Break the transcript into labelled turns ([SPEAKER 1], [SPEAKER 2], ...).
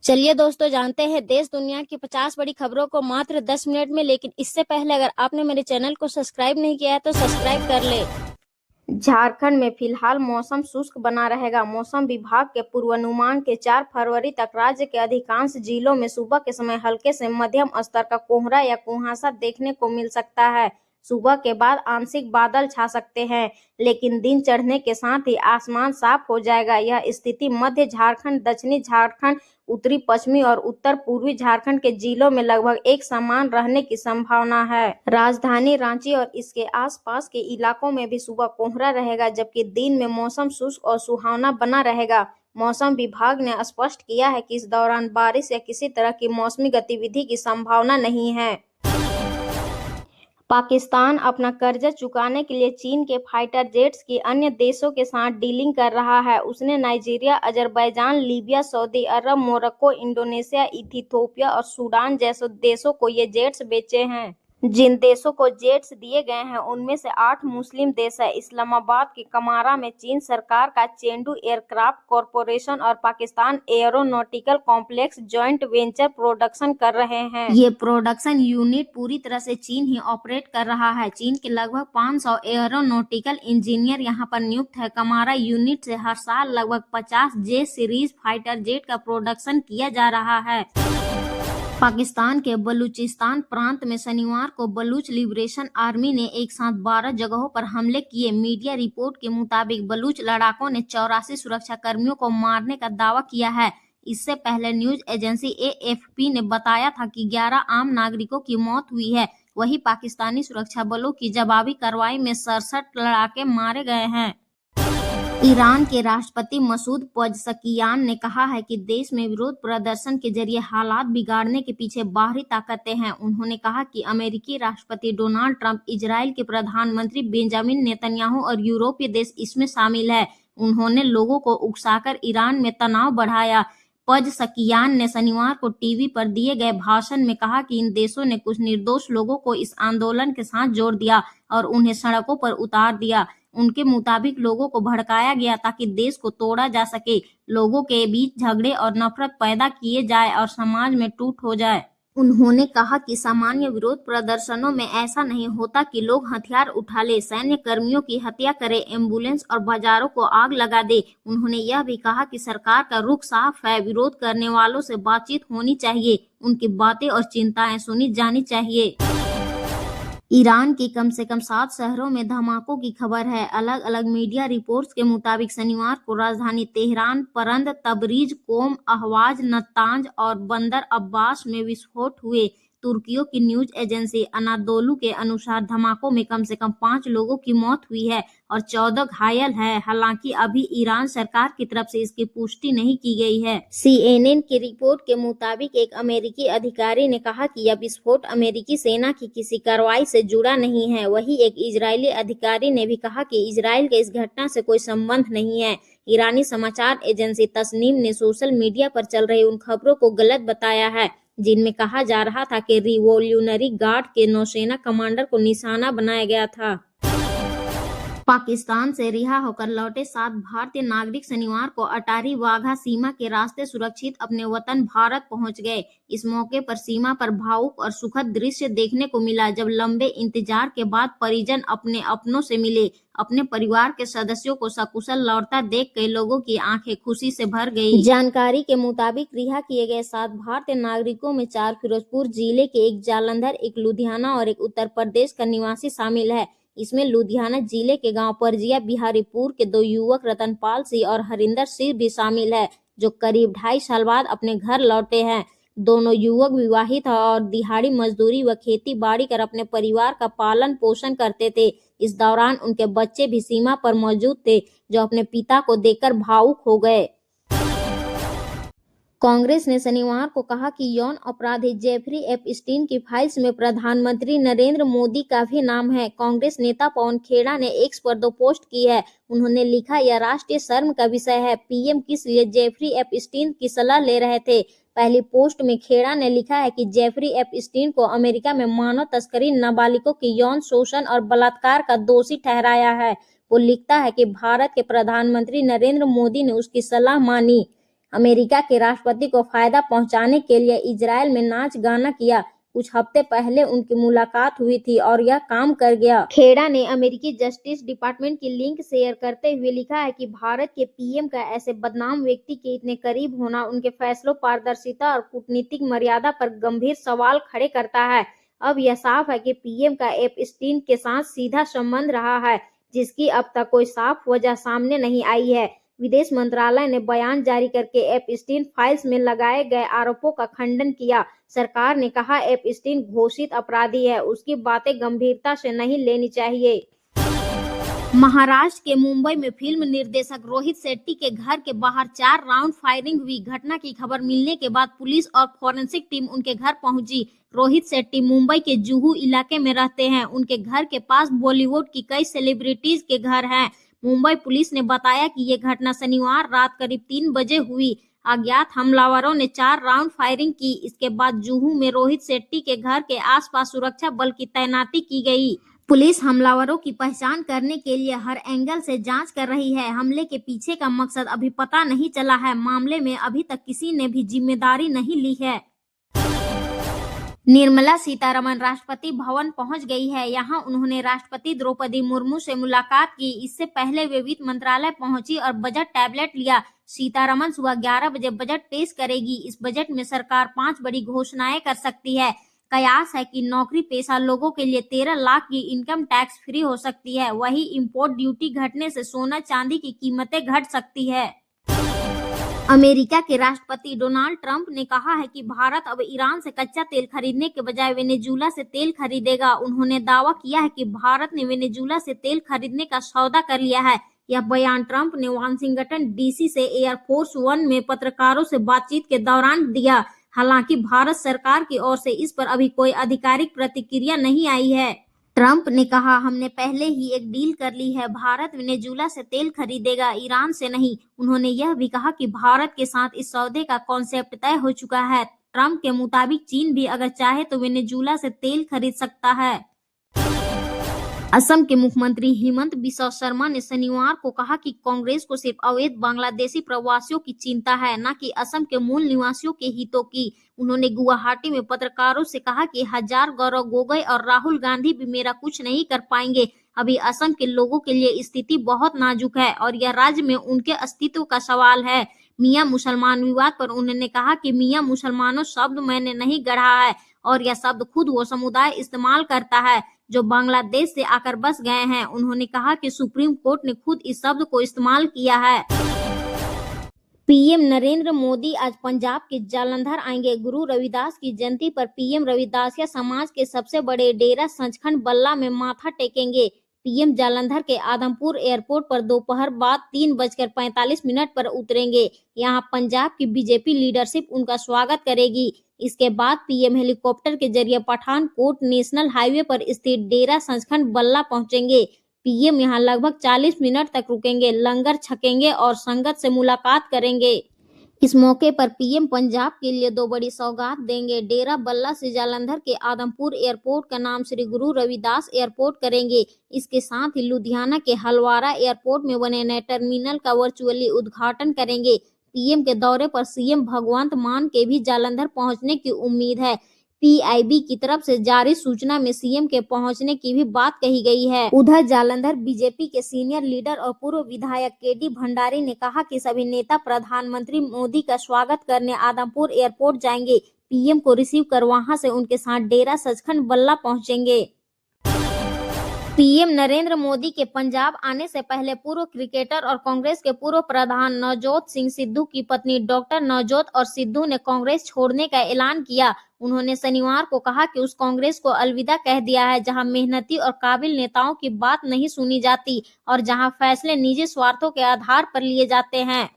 [SPEAKER 1] चलिए दोस्तों, जानते हैं देश दुनिया की 50 बड़ी खबरों को मात्र 10 मिनट में। लेकिन इससे पहले अगर आपने मेरे चैनल को सब्सक्राइब नहीं किया है तो सब्सक्राइब कर ले। झारखंड में फिलहाल मौसम शुष्क बना रहेगा। मौसम विभाग के पूर्वानुमान के 4 फरवरी तक राज्य के अधिकांश जिलों में सुबह के समय हल्के से मध्यम स्तर का कोहरा या कुहासा देखने को मिल सकता है। सुबह के बाद आंशिक बादल छा सकते हैं, लेकिन दिन चढ़ने के साथ ही आसमान साफ हो जाएगा। यह स्थिति मध्य झारखंड, दक्षिणी झारखंड, उत्तरी पश्चिमी और उत्तर पूर्वी झारखंड के जिलों में लगभग एक समान रहने की संभावना है। राजधानी रांची और इसके आसपास के इलाकों में भी सुबह कोहरा रहेगा, जबकि दिन में मौसम शुष्क और सुहावना बना रहेगा। मौसम विभाग ने स्पष्ट किया है कि इस दौरान बारिश या किसी तरह की मौसमी गतिविधि की संभावना नहीं है। पाकिस्तान अपना कर्जा चुकाने के लिए चीन के फाइटर जेट्स की अन्य देशों के साथ डीलिंग कर रहा है। उसने नाइजीरिया, अजरबैजान, लीबिया, सऊदी अरब, मोरक्को, इंडोनेशिया, इथियोपिया और सूडान जैसे देशों को ये जेट्स बेचे हैं। जिन देशों को जेट्स दिए गए हैं उनमें से 8 मुस्लिम देश है। इस्लामाबाद के कमारा में चीन सरकार का चेंडू एयरक्राफ्ट कॉरपोरेशन और Pakistan aeronautical complex joint venture production कर रहे हैं। ये प्रोडक्शन यूनिट पूरी तरह से चीन ही ऑपरेट कर रहा है। चीन के लगभग 500 एयरोनॉटिकल इंजीनियर यहाँ पर नियुक्त है। कमारा यूनिट से हर साल लगभग 50 जे सीरीज फाइटर जेट का प्रोडक्शन किया जा रहा है। पाकिस्तान के बलूचिस्तान प्रांत में शनिवार को बलूच लिबरेशन आर्मी ने एक साथ 12 जगहों पर हमले किए। मीडिया रिपोर्ट के मुताबिक बलूच लड़ाकों ने 84 सुरक्षा कर्मियों को मारने का दावा किया है। इससे पहले न्यूज एजेंसी AFP ने बताया था कि 11 आम नागरिकों की मौत हुई है। वहीं पाकिस्तानी सुरक्षा बलों की जवाबी कार्रवाई में 67 लड़ाके मारे गए हैं। ईरान के राष्ट्रपति मसूद पज़ेश्कियान ने कहा है कि देश में विरोध प्रदर्शन के जरिए हालात बिगाड़ने के पीछे बाहरी ताकतें हैं। उन्होंने कहा कि अमेरिकी राष्ट्रपति डोनाल्ड ट्रंप, इजराइल के प्रधानमंत्री बेंजामिन नेतन्याहू और यूरोपीय देश इसमें शामिल है। उन्होंने लोगों को उकसाकर ईरान में तनाव बढ़ाया। पज़ेश्कियान ने शनिवार को टीवी पर दिए गए भाषण में कहा कि इन देशों ने कुछ निर्दोष लोगों को इस आंदोलन के साथ जोड़ दिया और उन्हें सड़कों पर उतार दिया। उनके मुताबिक लोगों को भड़काया गया ताकि देश को तोड़ा जा सके, लोगों के बीच झगड़े और नफरत पैदा किए जाए और समाज में टूट हो जाए। उन्होंने कहा कि सामान्य विरोध प्रदर्शनों में ऐसा नहीं होता कि लोग हथियार उठा ले, सैन्य कर्मियों की हत्या करे, एम्बुलेंस और बाजारों को आग लगा दे। उन्होंने यह भी कहा कि सरकार का रुख साफ है, विरोध करने वालों से बातचीत होनी चाहिए, उनकी बातें और चिंताएं सुनी जानी चाहिए। ईरान की कम से कम 7 शहरों में धमाकों की खबर है। अलग अलग मीडिया रिपोर्ट्स के मुताबिक शनिवार को राजधानी तेहरान, परंद, तबरीज, कोम, अहवाज, नतांज और बंदर अब्बास में विस्फोट हुए। तुर्कियों की न्यूज एजेंसी अनादोलू के अनुसार धमाकों में कम से कम 5 लोगों की मौत हुई है और 14 घायल है। हालांकि अभी ईरान सरकार की तरफ से इसकी पुष्टि नहीं की गई है। CNN की रिपोर्ट के मुताबिक एक अमेरिकी अधिकारी ने कहा कि यह विस्फोट अमेरिकी सेना की किसी कार्रवाई से जुड़ा नहीं है। वहीं एक इजरायली अधिकारी ने भी कहा कि इजराइल के इस घटना से कोई संबंध नहीं है। ईरानी समाचार एजेंसी तस्नीम ने सोशल मीडिया पर चल रही उन खबरों को गलत बताया है जिनमें कहा जा रहा था कि रिवोल्यूशनरी गार्ड के नौसेना कमांडर को निशाना बनाया गया था। पाकिस्तान से रिहा होकर लौटे 7 भारतीय नागरिक शनिवार को अटारी वाघा सीमा के रास्ते सुरक्षित अपने वतन भारत पहुंच गए। इस मौके पर सीमा पर भावुक और सुखद दृश्य देखने को मिला, जब लंबे इंतजार के बाद परिजन अपने अपनों से मिले। अपने परिवार के सदस्यों को सकुशल लौटता देख कई लोगों की आंखें खुशी से भर गई। जानकारी के मुताबिक रिहा किए गए 7 भारतीय नागरिकों में 4 फिरोजपुर जिले के, एक जालंधर, एक लुधियाना और एक उत्तर प्रदेश का निवासी शामिल है। इसमें लुधियाना जिले के गांव परजिया बिहारीपुर के 2 युवक रतनपाल सिंह और हरिंदर सिंह भी शामिल है, जो करीब 2.5 साल बाद अपने घर लौटे हैं। दोनों युवक विवाहित हैं और दिहाड़ी मजदूरी व खेती बाड़ी कर अपने परिवार का पालन पोषण करते थे। इस दौरान उनके बच्चे भी सीमा पर मौजूद थे, जो अपने पिता को देखकर भावुक हो गए। कांग्रेस ने शनिवार को कहा कि यौन अपराधी जेफरी एपस्टीन की फाइल्स में प्रधानमंत्री नरेंद्र मोदी का भी नाम है। कांग्रेस नेता पवन खेड़ा ने एक्स पर 2 पोस्ट की है। उन्होंने लिखा, यह राष्ट्रीय शर्म का विषय है, पीएम किस लिए जेफरी एपस्टीन की सलाह ले रहे थे। पहली पोस्ट में खेड़ा ने लिखा है कि जेफरी एपस्टीन को अमेरिका में मानव तस्करी, नाबालिगों के यौन शोषण और बलात्कार का दोषी ठहराया है। वो लिखता है कि भारत के प्रधानमंत्री नरेंद्र मोदी ने उसकी सलाह मानी। अमेरिका के राष्ट्रपति को फायदा पहुंचाने के लिए इजरायल में नाच गाना किया। कुछ हफ्ते पहले उनकी मुलाकात हुई थी और यह काम कर गया। खेड़ा ने अमेरिकी जस्टिस डिपार्टमेंट की लिंक शेयर करते हुए लिखा है कि भारत के पीएम का ऐसे बदनाम व्यक्ति के इतने करीब होना उनके फैसलों, पारदर्शिता और कूटनीतिक मर्यादा पर गंभीर सवाल खड़े करता है। अब यह साफ है कि पीएम का एपस्टीन के साथ सीधा संबंध रहा है, जिसकी अब तक कोई साफ वजह सामने नहीं आई है। विदेश मंत्रालय ने बयान जारी करके एपस्टीन फाइल्स में लगाए गए आरोपों का खंडन किया। सरकार ने कहा एपस्टीन घोषित अपराधी है, उसकी बातें गंभीरता से नहीं लेनी चाहिए। महाराष्ट्र के मुंबई में फिल्म निर्देशक रोहित शेट्टी के घर के बाहर 4 राउंड फायरिंग हुई। घटना की खबर मिलने के बाद पुलिस और फॉरेंसिक टीम उनके घर पहुंची। रोहित शेट्टी मुंबई के जुहू इलाके में रहते हैं। उनके घर के पास बॉलीवुड की कई सेलिब्रिटीज के घर हैं। मुंबई पुलिस ने बताया कि ये घटना शनिवार रात करीब 3 बजे हुई। अज्ञात हमलावरों ने 4 राउंड फायरिंग की। इसके बाद जुहू में रोहित शेट्टी के घर के आसपास सुरक्षा बल की तैनाती की गई। पुलिस हमलावरों की पहचान करने के लिए हर एंगल से जांच कर रही है। हमले के पीछे का मकसद अभी पता नहीं चला है। मामले में अभी तक किसी ने भी जिम्मेदारी नहीं ली है। निर्मला सीतारमण राष्ट्रपति भवन पहुंच गई है। यहां उन्होंने राष्ट्रपति द्रौपदी मुर्मू से मुलाकात की। इससे पहले वे वित्त मंत्रालय पहुंची और बजट टैबलेट लिया। सीतारमण सुबह 11 बजे बजट पेश करेगी। इस बजट में सरकार 5 बड़ी घोषणाएं कर सकती है। कयास है कि नौकरी पेशा लोगों के लिए 13 लाख की इनकम टैक्स फ्री हो सकती है। वहीं इंपोर्ट ड्यूटी घटने से सोना चांदी की कीमतें घट सकती है। अमेरिका के राष्ट्रपति डोनाल्ड ट्रंप ने कहा है कि भारत अब ईरान से कच्चा तेल खरीदने के बजाय वेनेजुला से तेल खरीदेगा। उन्होंने दावा किया है कि भारत ने वेनेजुला से तेल खरीदने का सौदा कर लिया है। यह बयान ट्रंप ने वाशिंगटन डीसी से एयरफोर्स 1 में पत्रकारों से बातचीत के दौरान दिया। हालांकि भारत सरकार की ओर से इस पर अभी कोई आधिकारिक प्रतिक्रिया नहीं आई है। ट्रंप ने कहा, हमने पहले ही एक डील कर ली है। भारत वेनेजुला से तेल खरीदेगा, ईरान से नहीं। उन्होंने यह भी कहा कि भारत के साथ इस सौदे का कॉन्सेप्ट तय हो चुका है। ट्रंप के मुताबिक चीन भी अगर चाहे तो वेनेजुला से तेल खरीद सकता है। असम के मुख्यमंत्री हिमंत बिस्वा शर्मा ने शनिवार को कहा कि कांग्रेस को सिर्फ अवैध बांग्लादेशी प्रवासियों की चिंता है, न कि असम के मूल निवासियों के हितों की। उन्होंने गुवाहाटी में पत्रकारों से कहा कि हजार गौरव गोगोई और राहुल गांधी भी मेरा कुछ नहीं कर पाएंगे। अभी असम के लोगों के लिए स्थिति बहुत नाजुक है और यह राज्य में उनके अस्तित्व का सवाल है। मियां मुसलमान विवाद पर उन्होंने कहा कि मियां मुसलमानों शब्द मैंने नहीं गढ़ा है और यह शब्द खुद वो समुदाय इस्तेमाल करता है जो बांग्लादेश से आकर बस गए हैं। उन्होंने कहा कि सुप्रीम कोर्ट ने खुद इस शब्द को इस्तेमाल किया है। पीएम नरेंद्र मोदी आज पंजाब के जालंधर आएंगे। गुरु रविदास की जयंती पर पीएम रविदासिया समाज के सबसे बड़े डेरा सचखंड बल्ला में माथा टेकेंगे। पीएम जालंधर के आदमपुर एयरपोर्ट पर दोपहर बाद 3:45 पर उतरेंगे। यहां पंजाब की बीजेपी लीडरशिप उनका स्वागत करेगी। इसके बाद पीएम हेलीकॉप्टर के जरिए पठानकोट नेशनल हाईवे पर स्थित डेरा सचखंड बल्ला पहुंचेंगे। पीएम यहां लगभग 40 मिनट तक रुकेंगे, लंगर छकेंगे और संगत से मुलाकात करेंगे। इस मौके पर पीएम पंजाब के लिए 2 बड़ी सौगात देंगे। डेरा बल्ला से जालंधर के आदमपुर एयरपोर्ट का नाम श्री गुरु रविदास एयरपोर्ट करेंगे। इसके साथ ही लुधियाना के हलवारा एयरपोर्ट में बने नए टर्मिनल का वर्चुअली उद्घाटन करेंगे। पीएम के दौरे पर सीएम भगवंत मान के भी जालंधर पहुंचने की उम्मीद है। पीआईबी की तरफ से जारी सूचना में सीएम के पहुंचने की भी बात कही गई है। उधर जालंधर बीजेपी के सीनियर लीडर और पूर्व विधायक केडी भंडारी ने कहा कि सभी नेता प्रधानमंत्री मोदी का स्वागत करने आदमपुर एयरपोर्ट जाएंगे। पीएम को रिसीव कर वहां से उनके साथ डेरा सचखंड बल्ला पहुंचेंगे। पीएम नरेंद्र मोदी के पंजाब आने से पहले पूर्व क्रिकेटर और कांग्रेस के पूर्व प्रधान नवजोत सिंह सिद्धू की पत्नी डॉक्टर नवजोत और सिद्धू ने कांग्रेस छोड़ने का ऐलान किया। उन्होंने शनिवार को कहा कि उस कांग्रेस को अलविदा कह दिया है जहां मेहनती और काबिल नेताओं की बात नहीं सुनी जाती और जहां फैसले निजी स्वार्थों के आधार पर लिए जाते हैं।